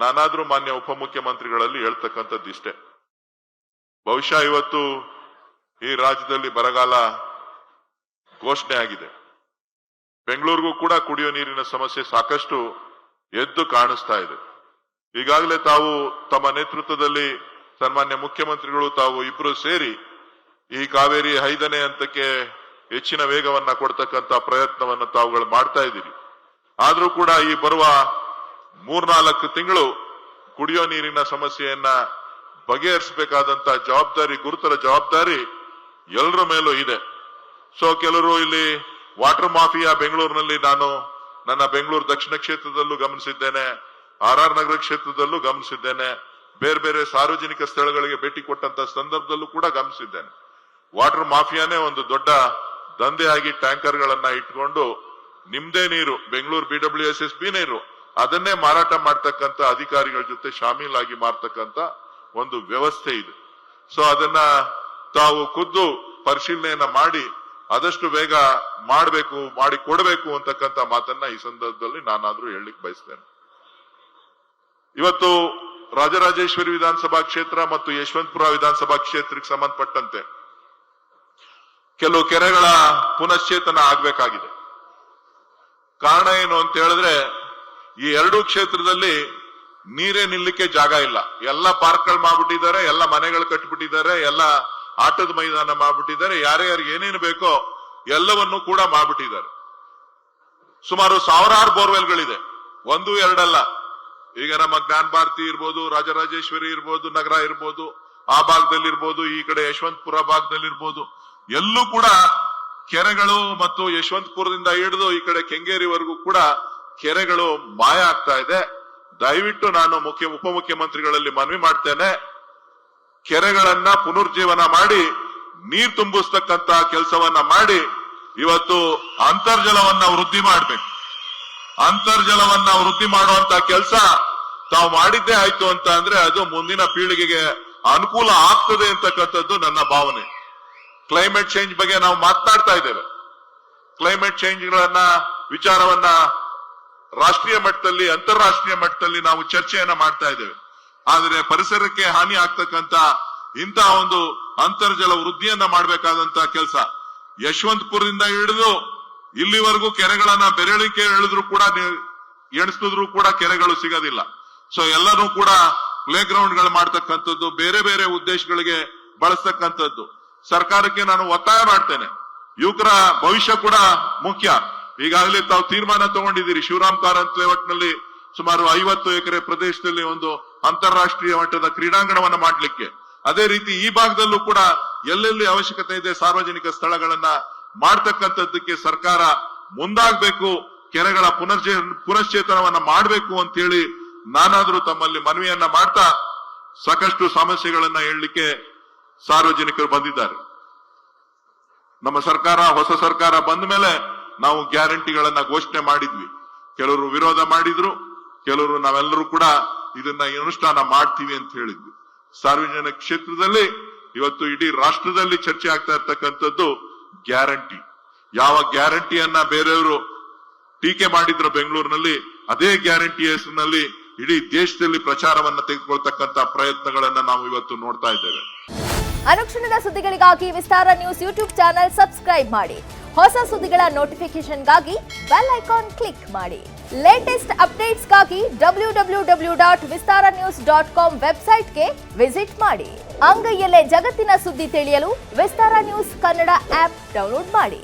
ನಾನಾದ್ರೂ ಮಾನ್ಯ ಉಪಮುಖ್ಯಮಂತ್ರಿಗಳಲ್ಲಿ ಹೇಳ್ತಕ್ಕಂಥದ್ದು ಇಷ್ಟೇ. ಬಹುಶಃ ಇವತ್ತು ಈ ರಾಜ್ಯದಲ್ಲಿ ಬರಗಾಲ ಘೋಷಣೆ ಆಗಿದೆ. ಬೆಂಗಳೂರಿಗೂ ಕೂಡ ಕುಡಿಯೋ ನೀರಿನ ಸಮಸ್ಯೆ ಸಾಕಷ್ಟು ಎದ್ದು ಕಾಣಿಸ್ತಾ ಇದೆ. ಈಗಾಗಲೇ ತಾವು ತಮ್ಮ ನೇತೃತ್ವದಲ್ಲಿ ಸನ್ಮಾನ್ಯ ಮುಖ್ಯಮಂತ್ರಿಗಳು ತಾವು ಇಬ್ರು ಸೇರಿ ಈ ಕಾವೇರಿ 5ನೇ ಹಂತಕ್ಕೆ ಹೆಚ್ಚಿನ ವೇಗವನ್ನ ಕೊಡ್ತಕ್ಕಂತ ಪ್ರಯತ್ನವನ್ನ ತಾವುಗಳು ಮಾಡ್ತಾ ಇದ್ದೀರಿ. ಆದ್ರೂ ಕೂಡ ಈ ಬರುವ 3-4 ತಿಂಗಳು ಕುಡಿಯೋ ನೀರಿನ ಸಮಸ್ಯೆಯನ್ನ ಬಗೆಹರಿಸಬೇಕಾದಂತ ಜವಾಬ್ದಾರಿ, ಗುರುತರ ಜವಾಬ್ದಾರಿ ಎಲ್ಲರ ಮೇಲೂ ಇದೆ. ಸೊ ಕೆಲವರು ಇಲ್ಲಿ ವಾಟರ್ ಮಾಫಿಯಾ ಬೆಂಗಳೂರಿನಲ್ಲಿ, ನಾನು ನನ್ನ ಬೆಂಗಳೂರು ದಕ್ಷಿಣ ಕ್ಷೇತ್ರದಲ್ಲೂ ಗಮನಿಸಿದ್ದೇನೆ, RR ನಗರ ಕ್ಷೇತ್ರದಲ್ಲೂ ಗಮನಿಸಿದ್ದೇನೆ, ಬೇರೆ ಬೇರೆ ಸಾರ್ವಜನಿಕ ಸ್ಥಳಗಳಿಗೆ ಭೇಟಿ ಕೊಟ್ಟಂತ ಸಂದರ್ಭದಲ್ಲೂ ಕೂಡ ಗಮನಿಸಿದ್ದೇನೆ. ವಾಟರ್ ಮಾಫಿಯಾನೇ ಒಂದು ದೊಡ್ಡ ದಂಧೆಯಾಗಿ ಟ್ಯಾಂಕರ್ಗಳನ್ನ ಇಟ್ಕೊಂಡು ನಿಮ್ದೇ ನೀರು, ಬೆಂಗಳೂರು BWSSB ನೀರು, ಅದನ್ನೇ ಮಾರಾಟ ಮಾಡ್ತಕ್ಕಂತ ಅಧಿಕಾರಿಗಳ ಜೊತೆ ಶಾಮೀಲಾಗಿ ಮಾರ್ತಕ್ಕಂತ ಒಂದು ವ್ಯವಸ್ಥೆ ಇದೆ. ಸೊ ಅದನ್ನ ತಾವು ಖುದ್ದು ಪರಿಶೀಲನೆಯನ್ನ ಮಾಡಿ ಆದಷ್ಟು ಬೇಗ ಮಾಡಬೇಕು, ಮಾಡಿ ಕೊಡಬೇಕು ಅಂತಕ್ಕಂಥ ಮಾತನ್ನ ಈ ಸಂದರ್ಭದಲ್ಲಿ ನಾನಾದ್ರೂ ಹೇಳಲಿಕ್ಕೆ ಬಯಸ್ತೇನೆ. ಇವತ್ತು ರಾಜರಾಜೇಶ್ವರಿ ವಿಧಾನಸಭಾ ಕ್ಷೇತ್ರ ಮತ್ತು ಯಶವಂತಪುರ ವಿಧಾನಸಭಾ ಕ್ಷೇತ್ರಕ್ಕೆ ಸಂಬಂಧಪಟ್ಟಂತೆ ಕೆಲವು ಕೆರೆಗಳ ಪುನಶ್ಚೇತನ ಆಗ್ಬೇಕಾಗಿದೆ. ಕಾರಣ ಏನು ಅಂತ ಹೇಳಿದ್ರೆ, ಈ ಎರಡೂ ಕ್ಷೇತ್ರದಲ್ಲಿ ನೀರೇ ನಿಲ್ಲಕ್ಕೆ ಜಾಗ ಇಲ್ಲ. ಎಲ್ಲ ಪಾರ್ಕ್ಗಳು ಮಾಡ್ಬಿಟ್ಟಿದ್ದಾರೆ, ಎಲ್ಲ ಮನೆಗಳು ಕಟ್ಬಿಟ್ಟಿದ್ದಾರೆ, ಎಲ್ಲ ಆಟದ ಮೈದಾನ ಮಾಡ್ಬಿಟ್ಟಿದ್ದಾರೆ, ಯಾರ್ಯಾರಿಗೆ ಏನೇನು ಬೇಕೋ ಎಲ್ಲವನ್ನೂ ಕೂಡ ಮಾಡ್ಬಿಟ್ಟಿದ್ದಾರೆ. ಸುಮಾರು ಸಾವಿರಾರು ಬೋರ್ವೆಲ್ಗಳಿದೆ, 1-2 ಅಲ್ಲ. ಈಗ ನಮ್ಮ ಜ್ಞಾನ ಭಾರತಿ ಇರ್ಬೋದು, ರಾಜರಾಜೇಶ್ವರಿ ಇರ್ಬೋದು, ನಗರ ಇರ್ಬೋದು, ಆ ಭಾಗದಲ್ಲಿ ಇರ್ಬೋದು, ಈ ಕಡೆ ಯಶವಂತಪುರ ಭಾಗದಲ್ಲಿ ಇರ್ಬೋದು, ಎಲ್ಲೂ ಕೂಡ ಕೆರೆಗಳು ಮತ್ತು ಯಶವಂತಪುರದಿಂದ ಹಿಡಿದು ಈ ಕಡೆ ಕೆಂಗೇರಿವರೆಗೂ ಕೂಡ ಕೆರೆಗಳು ಮಾಯ ಆಗ್ತಾ ಇದೆ. ದಯವಿಟ್ಟು ನಾನು ಉಪಮುಖ್ಯಮಂತ್ರಿಗಳಲ್ಲಿ ಮನವಿ ಮಾಡ್ತೇನೆ, ಕೆರೆಗಳನ್ನ ಪುನರುಜ್ಜೀವನ ಮಾಡಿ ನೀರು ತುಂಬಿಸ್ತಕ್ಕಂತ ಕೆಲಸವನ್ನ ಮಾಡಿ ಇವತ್ತು ಅಂತರ್ಜಲವನ್ನ ವೃದ್ಧಿ ಮಾಡಬೇಕು. ಅಂತರ್ಜಲವನ್ನ ವೃದ್ಧಿ ಮಾಡುವಂತ ಕೆಲಸ ತಾವು ಮಾಡಿದ್ದೇ ಆಯ್ತು ಅಂತ ಅಂದ್ರೆ ಅದು ಮುಂದಿನ ಪೀಳಿಗೆಗೆ ಅನುಕೂಲ ಆಗ್ತದೆ ಅಂತಕ್ಕಂಥದ್ದು ನನ್ನ ಭಾವನೆ. ಕ್ಲೈಮೇಟ್ ಚೇಂಜ್ ಬಗ್ಗೆ ನಾವು ಮಾತನಾಡ್ತಾ ಇದ್ದೇವೆ. ಕ್ಲೈಮೇಟ್ ಚೇಂಜ್ಗಳನ್ನ ವಿಚಾರವನ್ನ ರಾಷ್ಟ್ರೀಯ ಮಟ್ಟದಲ್ಲಿ, ಅಂತಾರಾಷ್ಟ್ರೀಯ ಮಟ್ಟದಲ್ಲಿ ನಾವು ಚರ್ಚೆಯನ್ನ ಮಾಡ್ತಾ ಇದ್ದೇವೆ. ಆದರೆ ಪರಿಸರಕ್ಕೆ ಹಾನಿ ಆಗ್ತಕ್ಕಂತ ಇಂತಹ ಒಂದು ಅಂತರ್ಜಲ ವೃದ್ಧಿಯನ್ನ ಮಾಡಬೇಕಾದಂತ ಕೆಲಸ ಯಶವಂತಪುರದಿಂದ ಹಿಡಿದು ಇಲ್ಲಿವರೆಗೂ ಕೆರೆಗಳನ್ನ ಬೆರಳಿಕೆ ಎಣಿಸಿದ್ರು ಕೂಡ ಕೆರೆಗಳು ಸಿಗೋದಿಲ್ಲ. ಸೊ ಎಲ್ಲರೂ ಕೂಡ ಪ್ಲೇ ಗ್ರೌಂಡ್ಗಳು ಮಾಡ್ತಕ್ಕಂಥದ್ದು, ಬೇರೆ ಬೇರೆ ಉದ್ದೇಶಗಳಿಗೆ ಬಳಸ್ತಕ್ಕಂಥದ್ದು. ಸರ್ಕಾರಕ್ಕೆ ನಾನು ಒತ್ತಾಯ ಮಾಡ್ತೇನೆ, ಯುವಕರ ಭವಿಷ್ಯ ಕೂಡ ಮುಖ್ಯ. ಈಗಾಗಲೇ ತಾವು ತೀರ್ಮಾನ ತಗೊಂಡಿದ್ದೀರಿ, ಶಿವರಾಮ್ ಕಾರಂತ್ ಲೇಔಟ್ನಲ್ಲಿ ಸುಮಾರು 50 ಎಕರೆ ಪ್ರದೇಶದಲ್ಲಿ ಒಂದು ಅಂತಾರಾಷ್ಟ್ರೀಯ ಮಟ್ಟದ ಕ್ರೀಡಾಂಗಣವನ್ನ ಮಾಡ್ಲಿಕ್ಕೆ. ಅದೇ ರೀತಿ ಈ ಭಾಗದಲ್ಲೂ ಕೂಡ ಎಲ್ಲೆಲ್ಲಿ ಅವಶ್ಯಕತೆ ಇದೆ ಸಾರ್ವಜನಿಕ ಸ್ಥಳಗಳನ್ನ ಮಾಡ್ತಕ್ಕಂಥದ್ದಕ್ಕೆ ಸರ್ಕಾರ ಮುಂದಾಗಬೇಕು, ಕೆರೆಗಳ ಪುನಶ್ಚೇತನವನ್ನ ಮಾಡಬೇಕು ಅಂತ ಹೇಳಿ ನಾನಾದ್ರೂ ತಮ್ಮಲ್ಲಿ ಮನವಿಯನ್ನ ಮಾಡ್ತಾ, ಸಾಕಷ್ಟು ಸಮಸ್ಯೆಗಳನ್ನ ಹೇಳಲಿಕ್ಕೆ ಸಾರ್ವಜನಿಕರು ಬಂದಿದ್ದಾರೆ. ನಮ್ಮ ಸರ್ಕಾರ, ಹೊಸ ಸರ್ಕಾರ ಬಂದ ಮೇಲೆ ನಾವು ಗ್ಯಾರಂಟಿಗಳನ್ನ ಘೋಷಣೆ ಮಾಡಿದ್ವಿ. ಕೆಲವರು ವಿರೋಧ ಮಾಡಿದ್ರು, ಕೆಲವರು ನಾವೆಲ್ಲರೂ ಕೂಡ ಇದನ್ನ ಅನುಷ್ಠಾನ ಮಾಡ್ತೀವಿ ಅಂತ ಹೇಳಿದ್ವಿ. ಸಾರ್ವಜನಿಕ ಕ್ಷೇತ್ರದಲ್ಲಿ ಇವತ್ತು ಇಡೀ ರಾಷ್ಟ್ರದಲ್ಲಿ ಚರ್ಚೆ ಆಗ್ತಾ ಇರ್ತಕ್ಕಂಥದ್ದು ಗ್ಯಾರಂಟಿ. ಯಾವ ಗ್ಯಾರಂಟಿಯನ್ನ ಬೇರೆಯವರು ಟೀಕೆ ಮಾಡಿದ್ರು ಬೆಂಗಳೂರಿನಲ್ಲಿ, ಅದೇ ಗ್ಯಾರಂಟಿ ಹೆಸರಿನಲ್ಲಿ ಇಡೀ ದೇಶದಲ್ಲಿ ಪ್ರಚಾರವನ್ನ ತೆಗೆದುಕೊಳ್ತಕ್ಕಂತ ಪ್ರಯತ್ನಗಳನ್ನ ನಾವು ಇವತ್ತು ನೋಡ್ತಾ ಇದ್ದೇವೆ. ಅನುಕ್ಷಣದ ಸುದ್ದಿಗಳಿಗಾಗಿ ವಿಸ್ತಾರ ನ್ಯೂಸ್ ಯೂಟ್ಯೂಬ್ ಚಾನೆಲ್ ಸಬ್ಸ್ಕ್ರೈಬ್ ಮಾಡಿ. ಹೊಸ ಸುದ್ದಿಗಳ ನೋಟಿಫಿಕೇಶನ್ಗಾಗಿ ಬೆಲ್ ಐಕಾನ್ ಕ್ಲಿಕ್ ಮಾಡಿ. ಲೇಟೆಸ್ಟ್ ಅಪ್ಡೇಟ್ಸ್ಗಾಗಿ www.vistaranews.com ವೆಬ್ಸೈಟ್ಗೆ ವಿಸಿಟ್ ಮಾಡಿ. ಅಂಗೈಯಲ್ಲೇ ಜಗತ್ತಿನ ಸುದ್ದಿ ತಿಳಿಯಲು ವಿಸ್ತಾರ ನ್ಯೂಸ್ ಕನ್ನಡ ಆಪ್ ಡೌನ್ಲೋಡ್ ಮಾಡಿ.